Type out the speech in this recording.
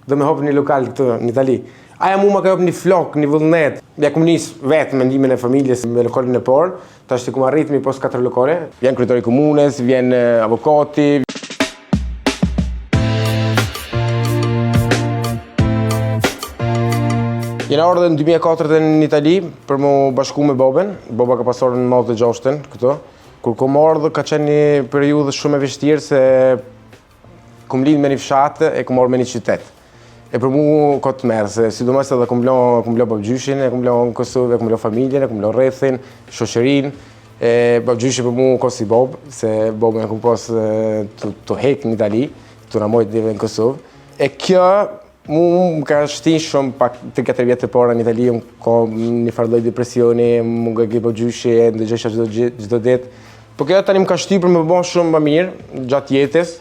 do me hop një lokal këtu në Itali. Aja mu ma ka hop një flok, një vullnet. Ja kum nis vetë mendimin e familjes me lokalin e parë. Tash kum arrit mi pos 4 lokale. Vjen kryetari i komunës, vjen avokati. Jena ardhe në 2004 në Itali për mu bashku me babën. Baba ka pasur në madhë të 6 këto. Kur kom ardhë ka qenë një periudhë shumë e vështirë se kom lind me një fshatë e kom ardhë me një qytet. E për mu ka të merë, se sidomos edhe kom lo babgjyshin, e kom lo në Kosovë, e kom lo familjen, e kom lo rrethin, shoqërin. Babgjyshin për mu ka si babë, se babën e kom pas të hek në Itali, të na mojt në Kosovë. E kjo mu më ka shtin shumë pak 3-4 vjetë të para në Itali, më ka një farloj depresioni, më nga gjej babgjyshi, ndëgjesha çdo ditë. Po kjo tani më ka shtyr për më bën shumë më mirë gjatë jetës.